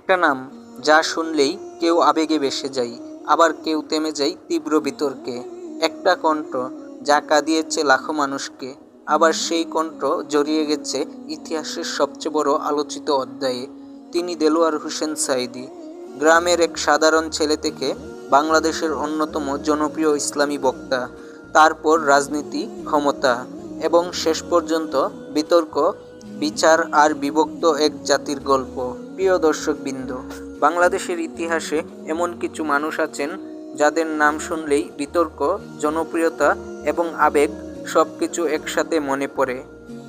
একটা নাম যা শুনলেই কেউ আবেগে ভেসে যায়, আবার কেউ থেমে যায় তীব্র বিতর্কে। একটা কণ্ঠ যা কাঁদিয়েছে লাখো মানুষকে, আবার সেই কণ্ঠ জড়িয়ে গেছে ইতিহাসের সবচেয়ে বড় আলোচিত অধ্যায়ে। তিনি দেলোয়ার হোসেন সাঈদী। গ্রামের এক সাধারণ ছেলে থেকে বাংলাদেশের অন্যতম জনপ্রিয় ইসলামী বক্তা, তারপর রাজনীতি, ক্ষমতা এবং শেষ পর্যন্ত বিতর্ক, বিচার আর বিভক্ত এক জাতির গল্প। প্রিয় দর্শকবৃন্দ, বাংলাদেশের ইতিহাসে এমন কিছু মানুষ আছেন যাদের নাম শুনলেই বিতর্ক, জনপ্রিয়তা এবং আবেগ সব কিছু একসাথে মনে পড়ে।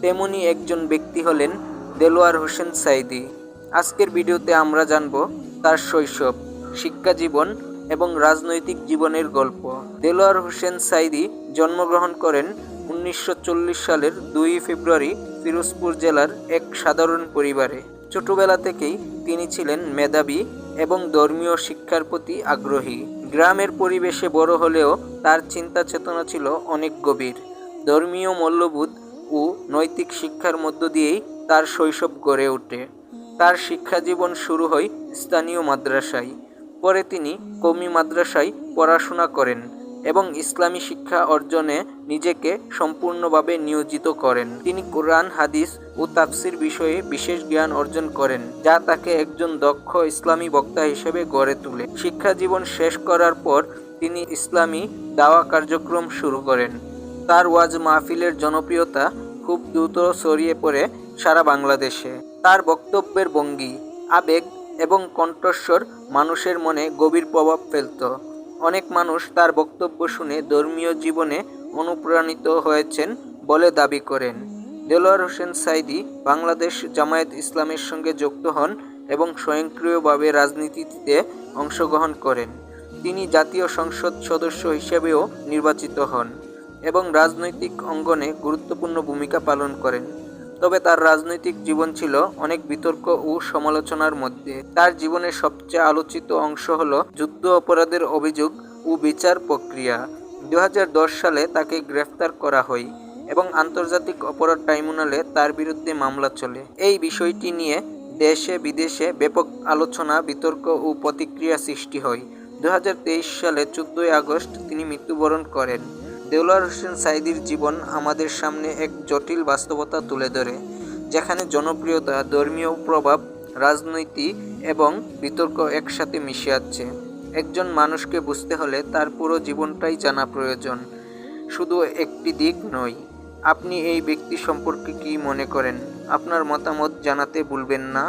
তেমনি একজন ব্যক্তি হলেন দেলোয়ার হোসেন সাঈদী। আজকের ভিডিওতে আমরা জানব তার শৈশব, শিক্ষাজীবন এবং রাজনৈতিক জীবনের গল্প। দেলোয়ার হোসেন সাঈদী জন্মগ্রহণ করেন 1940 সালের 2 ফেব্রুয়ারি পিরোজপুর জেলার এক সাধারণ পরিবারে। ছোটবেলা থেকেই তিনি ছিলেন মেধাবী এবং ধর্মীয় শিক্ষার প্রতি আগ্রহী। গ্রামের পরিবেশে বড় হলেও তার চিন্তা চেতনা ছিল অনেক গভীর। ধর্মীয় মূল্যবোধ ও নৈতিক শিক্ষার মধ্য দিয়েই তার শৈশব গড়ে ওঠে। তার শিক্ষাজীবন শুরু হয় স্থানীয় মাদ্রাসায়। পরে তিনি কওমি মাদ্রাসায় পড়াশোনা করেন এবং ইসলামী শিক্ষা অর্জনে নিজেকে সম্পূর্ণভাবে নিয়োজিত করেন। তিনি কোরআন, হাদিস ও তাফসির বিষয়ে বিশেষ জ্ঞান অর্জন করেন, যা তাকে একজন দক্ষ ইসলামী বক্তা হিসেবে গড়ে তোলে। শিক্ষাজীবন শেষ করার পর তিনি ইসলামী দাওয়া কার্যক্রম শুরু করেন। তার ওয়াজ মাহফিলের জনপ্রিয়তা খুব দ্রুত ছড়িয়ে পড়ে সারা বাংলাদেশে। তার বক্তব্যের ভঙ্গি, আবেগ এবং কণ্ঠস্বর মানুষের মনে গভীর প্রভাব ফেলত। অনেক মানুষ তার বক্তব্য শুনে ধর্মীয় জীবনে অনুপ্রাণিত হয়েছেন বলে দাবি করেন। দেলোয়ার হোসেন সাঈদী বাংলাদেশ জামায়াত ইসলামের সঙ্গে যুক্ত হন এবং স্বয়ংক্রিয়ভাবে রাজনীতিতে অংশগ্রহণ করেন। তিনি জাতীয় সংসদ সদস্য হিসেবেও নির্বাচিত হন এবং রাজনৈতিক অঙ্গনে গুরুত্বপূর্ণ ভূমিকা পালন করেন। তবে তার রাজনৈতিক জীবন ছিল অনেক বিতর্ক ও সমালোচনার মধ্যে। তার জীবনের সবচেয়ে আলোচিত অংশ হল যুদ্ধ অপরাধের অভিযোগ ও বিচার প্রক্রিয়া। 2010 সালে তাকে গ্রেফতার করা হয় এবং আন্তর্জাতিক অপরাধ ট্রাইব্যুনালে তার বিরুদ্ধে মামলা চলে। এই বিষয়টি নিয়ে দেশে বিদেশে ব্যাপক আলোচনা, বিতর্ক ও প্রতিক্রিয়া সৃষ্টি হয়। 2023 সালে 14 আগস্ট তিনি মৃত্যুবরণ করেন। দেলোয়ার হোসেন সাঈদীর জীবন আমাদের সামনে এক জটিল বাস্তবতা তুলে ধরে, যেখানে জনপ্রিয়তা, ধর্মীয় প্রভাব, রাজনীতি এবং বিতর্ক একসাথে মিশে আছে। একজন মানুষকে বুঝতে হলে তার পুরো জীবনটাই জানা প্রয়োজন, শুধু একটি দিক নয়। আপনি এই ব্যক্তি সম্পর্কে কী মনে করেন? আপনার মতামত জানাতে ভুলবেন না।